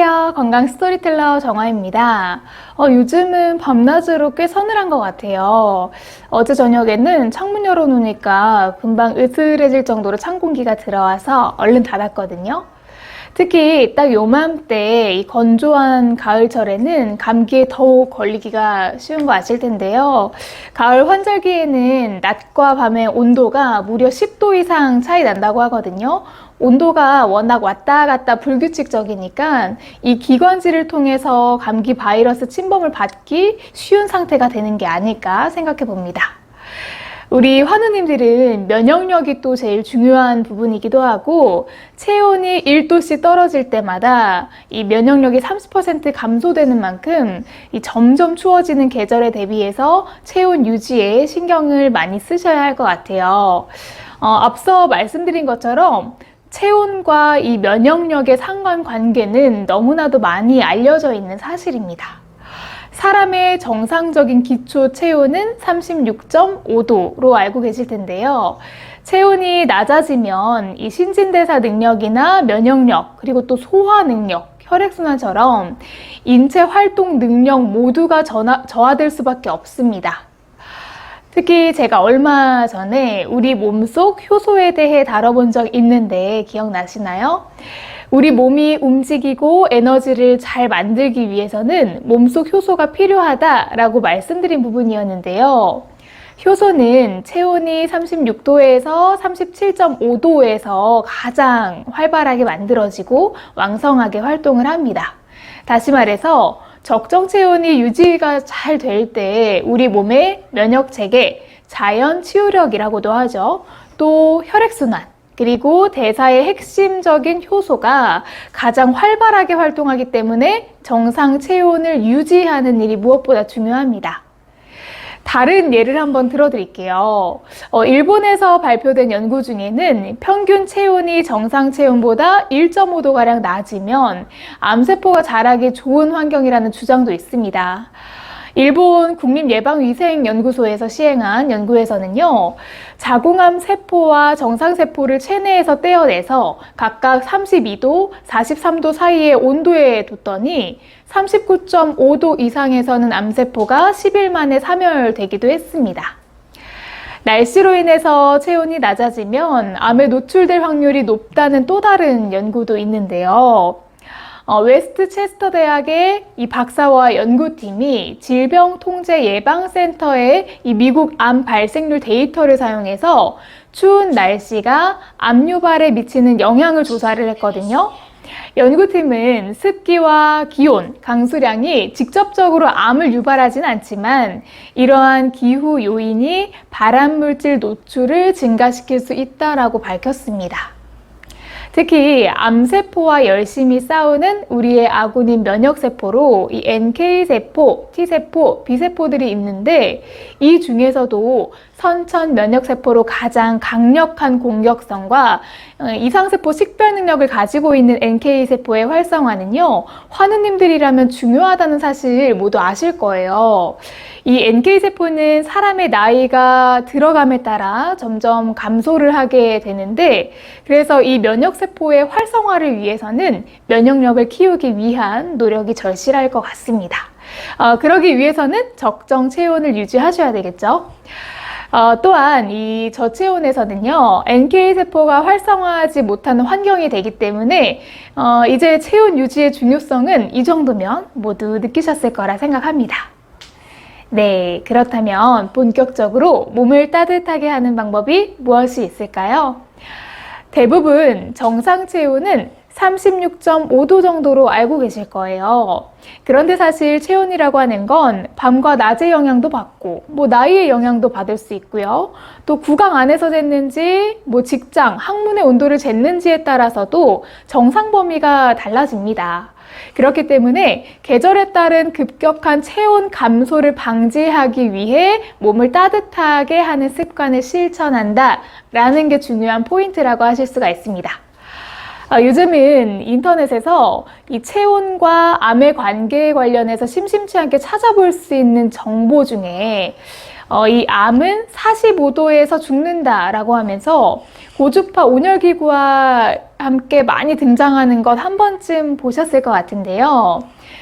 안녕하세요. 건강 스토리텔러 정아입니다. 요즘은 밤낮으로 꽤 서늘한 것 같아요. 어제 저녁에는 창문 열어놓으니까 금방 으슬해질 정도로 찬 공기가 들어와서 얼른 닫았거든요. 특히 딱 요맘때 이 건조한 가을철에는 감기에 더욱 걸리기가 쉬운 거 아실 텐데요. 가을 환절기에는 낮과 밤의 온도가 무려 10도 이상 차이 난다고 하거든요. 온도가 워낙 왔다 갔다 불규칙적이니까 이 기관지를 통해서 감기 바이러스 침범을 받기 쉬운 상태가 되는 게 아닐까 생각해 봅니다. 우리 환우님들은 면역력이 또 제일 중요한 부분이기도 하고, 체온이 1도씩 떨어질 때마다 이 면역력이 30% 감소되는 만큼 이 점점 추워지는 계절에 대비해서 체온 유지에 신경을 많이 쓰셔야 할 것 같아요. 앞서 말씀드린 것처럼 체온과 이 면역력의 상관관계는 너무나도 많이 알려져 있는 사실입니다. 사람의 정상적인 기초 체온은 36.5도로 알고 계실 텐데요. 체온이 낮아지면 이 신진대사 능력이나 면역력, 그리고 또 소화 능력, 혈액순환처럼 인체 활동 능력 모두가 저하될 수밖에 없습니다. 특히 제가 얼마 전에 우리 몸속 효소에 대해 다뤄본 적 있는데 기억나시나요? 우리 몸이 움직이고 에너지를 잘 만들기 위해서는 몸속 효소가 필요하다라고 말씀드린 부분이었는데요. 효소는 체온이 36도에서 37.5도에서 가장 활발하게 만들어지고 왕성하게 활동을 합니다. 다시 말해서 적정 체온이 유지가 잘 될 때 우리 몸의 면역 체계, 자연 치유력이라고도 하죠. 또 혈액순환, 그리고 대사의 핵심적인 효소가 가장 활발하게 활동하기 때문에 정상 체온을 유지하는 일이 무엇보다 중요합니다. 다른 예를 한번 들어드릴게요. 일본에서 발표된 연구 중에는 평균 체온이 정상 체온보다 1.5도가량 낮으면 암세포가 자라기 좋은 환경이라는 주장도 있습니다. 일본 국립예방위생연구소에서 시행한 연구에서는요, 자궁암 세포와 정상세포를 체내에서 떼어내서 각각 32도, 43도 사이의 온도에 뒀더니 39.5도 이상에서는 암세포가 10일 만에 사멸되기도 했습니다. 날씨로 인해서 체온이 낮아지면 암에 노출될 확률이 높다는 또 다른 연구도 있는데요. 웨스트체스터 대학의 이 박사와 연구팀이 질병통제예방센터의 이 미국 암 발생률 데이터를 사용해서 추운 날씨가 암 유발에 미치는 영향을 조사를 했거든요. 연구팀은 습기와 기온, 강수량이 직접적으로 암을 유발하진 않지만 이러한 기후 요인이 발암물질 노출을 증가시킬 수 있다고 밝혔습니다. 특히 암세포와 열심히 싸우는 우리의 아군인 면역세포로 이 NK세포, T세포, B세포들이 있는데 이 중에서도 선천 면역세포로 가장 강력한 공격성과 이상세포 식별 능력을 가지고 있는 NK세포의 활성화는요, 환우님들이라면 중요하다는 사실 모두 아실 거예요. 이 NK세포는 사람의 나이가 들어감에 따라 점점 감소를 하게 되는데, 그래서 이 면역세포의 활성화를 위해서는 면역력을 키우기 위한 노력이 절실할 것 같습니다. 그러기 위해서는 적정 체온을 유지하셔야 되겠죠. 또한 이 저체온에서는요, NK세포가 활성화하지 못하는 환경이 되기 때문에 이제 체온 유지의 중요성은 이 정도면 모두 느끼셨을 거라 생각합니다. 네, 그렇다면 본격적으로 몸을 따뜻하게 하는 방법이 무엇이 있을까요? 대부분 정상 체온은 36.5도 정도로 알고 계실 거예요. 그런데 사실 체온이라고 하는 건 밤과 낮의 영향도 받고, 나이의 영향도 받을 수 있고요. 또 구강 안에서 쟀는지, 직장, 학문의 온도를 쟀는지에 따라서도 정상 범위가 달라집니다. 그렇기 때문에 계절에 따른 급격한 체온 감소를 방지하기 위해 몸을 따뜻하게 하는 습관을 실천한다라는 게 중요한 포인트라고 하실 수가 있습니다. 요즘은 인터넷에서 이 체온과 암의 관계에 관련해서 심심치 않게 찾아볼 수 있는 정보 중에 이 암은 45도에서 죽는다라고 하면서 고주파 온열기구와 함께 많이 등장하는 것 한 번쯤 보셨을 것 같은데요.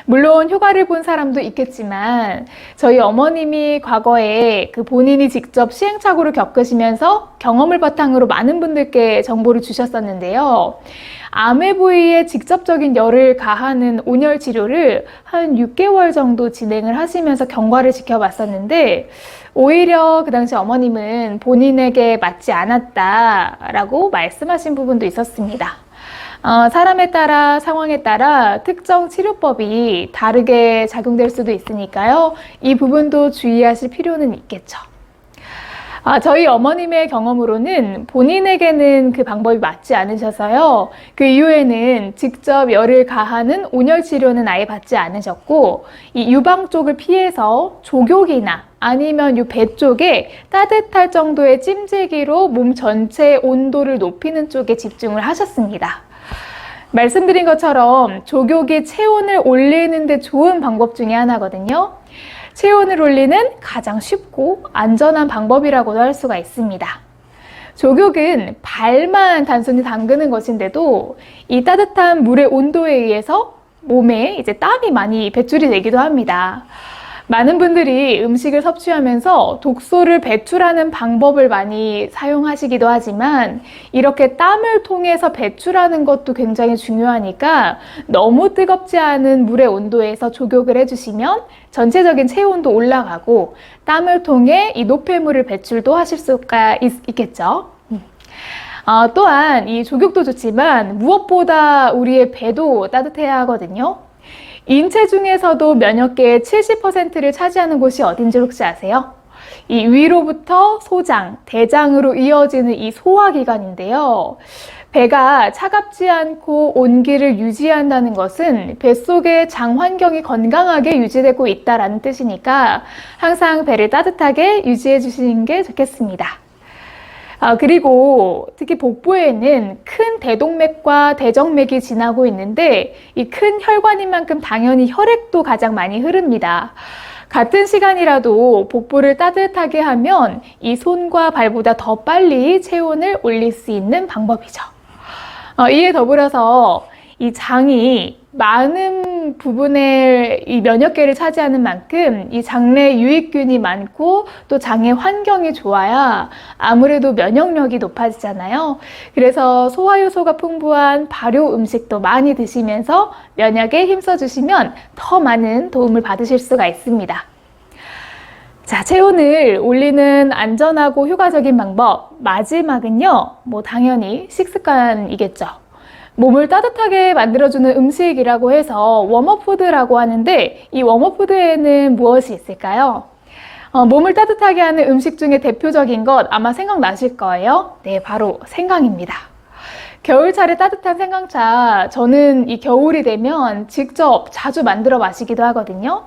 물론 효과를 본 사람도 있겠지만 저희 어머님이 과거에 그 본인이 직접 시행착오를 겪으시면서 경험을 바탕으로 많은 분들께 정보를 주셨었는데요. 암의 부위에 직접적인 열을 가하는 온열 치료를 한 6개월 정도 진행을 하시면서 경과를 지켜봤었는데 오히려 그 당시 어머님은 본인에게 맞지 않았다라고 말씀하신 부분도 있었습니다. 사람에 따라 상황에 따라 특정 치료법이 다르게 작용될 수도 있으니까요. 이 부분도 주의하실 필요는 있겠죠. 저희 어머님의 경험으로는 본인에게는 그 방법이 맞지 않으셔서요. 그 이후에는 직접 열을 가하는 온열 치료는 아예 받지 않으셨고 이 유방 쪽을 피해서 족욕이나 아니면 이 배 쪽에 따뜻할 정도의 찜질기로 몸 전체의 온도를 높이는 쪽에 집중을 하셨습니다. 말씀드린 것처럼 족욕이 체온을 올리는 데 좋은 방법 중에 하나거든요. 체온을 올리는 가장 쉽고 안전한 방법이라고도 할 수가 있습니다. 족욕은 발만 단순히 담그는 것인데도 이 따뜻한 물의 온도에 의해서 몸에 이제 땀이 많이 배출이 되기도 합니다. 많은 분들이 음식을 섭취하면서 독소를 배출하는 방법을 많이 사용하시기도 하지만 이렇게 땀을 통해서 배출하는 것도 굉장히 중요하니까 너무 뜨겁지 않은 물의 온도에서 족욕을 해주시면 전체적인 체온도 올라가고 땀을 통해 이 노폐물을 배출도 하실 수가 있겠죠. 또한 이 족욕도 좋지만 무엇보다 우리의 배도 따뜻해야 하거든요. 인체 중에서도 면역계의 70%를 차지하는 곳이 어딘지 혹시 아세요? 이 위로부터 소장, 대장으로 이어지는 이 소화기관인데요. 배가 차갑지 않고 온기를 유지한다는 것은 뱃속의 장 환경이 건강하게 유지되고 있다는 뜻이니까 항상 배를 따뜻하게 유지해 주시는 게 좋겠습니다. 그리고 특히 복부에는 큰 대동맥과 대정맥이 지나고 있는데 이 큰 혈관인 만큼 당연히 혈액도 가장 많이 흐릅니다. 같은 시간이라도 복부를 따뜻하게 하면 이 손과 발보다 더 빨리 체온을 올릴 수 있는 방법이죠. 이에 더불어서 이 장이 많은 부분의 이 면역계를 차지하는 만큼 이 장내에 유익균이 많고 또 장의 환경이 좋아야 아무래도 면역력이 높아지잖아요. 그래서 소화효소가 풍부한 발효 음식도 많이 드시면서 면역에 힘써주시면 더 많은 도움을 받으실 수가 있습니다. 자, 체온을 올리는 안전하고 효과적인 방법 마지막은요, 당연히 식습관이겠죠. 몸을 따뜻하게 만들어주는 음식이라고 해서 웜업푸드라고 하는데 이 웜업푸드에는 무엇이 있을까요? 몸을 따뜻하게 하는 음식 중에 대표적인 것 아마 생각나실 거예요. 네, 바로 생강입니다. 겨울철에 따뜻한 생강차, 저는 이 겨울이 되면 직접 자주 만들어 마시기도 하거든요.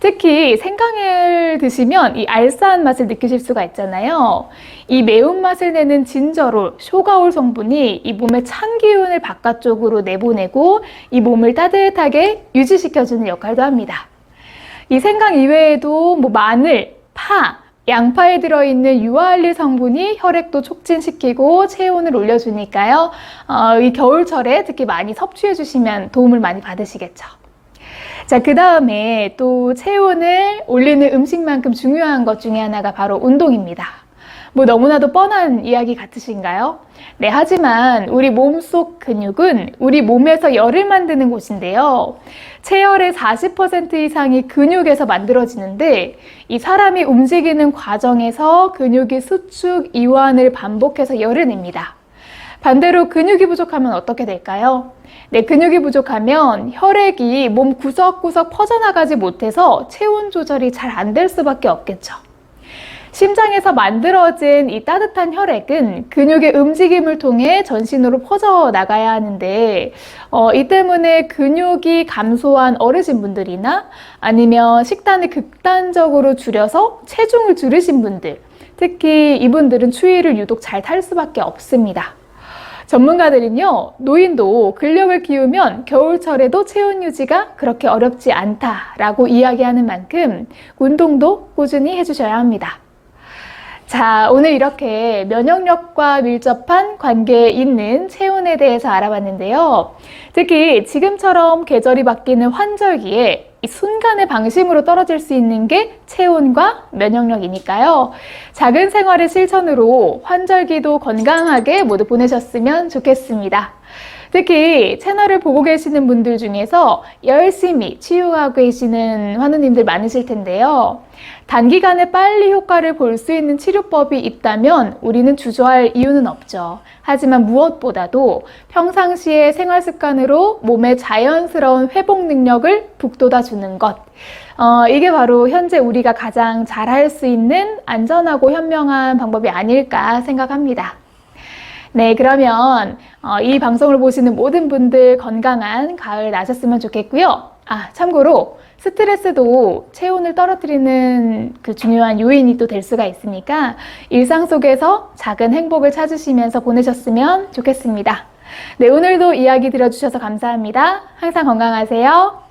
특히 생강을 드시면 이 알싸한 맛을 느끼실 수가 있잖아요. 이 매운맛을 내는 진저롤, 쇼가올 성분이 이 몸의 찬 기운을 바깥쪽으로 내보내고 이 몸을 따뜻하게 유지시켜주는 역할도 합니다. 이 생강 이외에도 마늘, 파, 양파에 들어있는 유아알릴 성분이 혈액도 촉진시키고 체온을 올려주니까요. 이 겨울철에 특히 많이 섭취해 주시면 도움을 많이 받으시겠죠. 자, 그 다음에 또 체온을 올리는 음식만큼 중요한 것 중에 하나가 바로 운동입니다. 너무나도 뻔한 이야기 같으신가요? 네, 하지만 우리 몸속 근육은 우리 몸에서 열을 만드는 곳인데요. 체열의 40% 이상이 근육에서 만들어지는데 이 사람이 움직이는 과정에서 근육이 수축, 이완을 반복해서 열을 냅니다. 반대로 근육이 부족하면 어떻게 될까요? 네, 근육이 부족하면 혈액이 몸 구석구석 퍼져나가지 못해서 체온 조절이 잘 안 될 수밖에 없겠죠. 심장에서 만들어진 이 따뜻한 혈액은 근육의 움직임을 통해 전신으로 퍼져나가야 하는데 이 때문에 근육이 감소한 어르신분들이나 아니면 식단을 극단적으로 줄여서 체중을 줄이신 분들, 특히 이분들은 추위를 유독 잘 탈 수밖에 없습니다. 전문가들은요, 노인도 근력을 키우면 겨울철에도 체온 유지가 그렇게 어렵지 않다라고 이야기하는 만큼 운동도 꾸준히 해주셔야 합니다. 자, 오늘 이렇게 면역력과 밀접한 관계에 있는 체온에 대해서 알아봤는데요. 특히 지금처럼 계절이 바뀌는 환절기에 이 순간의 방심으로 떨어질 수 있는 게 체온과 면역력이니까요. 작은 생활의 실천으로 환절기도 건강하게 모두 보내셨으면 좋겠습니다. 특히 채널을 보고 계시는 분들 중에서 열심히 치유하고 계시는 환우님들 많으실 텐데요. 단기간에 빨리 효과를 볼 수 있는 치료법이 있다면 우리는 주저할 이유는 없죠. 하지만 무엇보다도 평상시의 생활 습관으로 몸의 자연스러운 회복 능력을 북돋아 주는 것. 이게 바로 현재 우리가 가장 잘할 수 있는 안전하고 현명한 방법이 아닐까 생각합니다. 네, 그러면 이 방송을 보시는 모든 분들 건강한 가을 나셨으면 좋겠고요. 참고로 스트레스도 체온을 떨어뜨리는 그 중요한 요인이 또 될 수가 있으니까 일상 속에서 작은 행복을 찾으시면서 보내셨으면 좋겠습니다. 네, 오늘도 이야기 들어주셔서 감사합니다. 항상 건강하세요.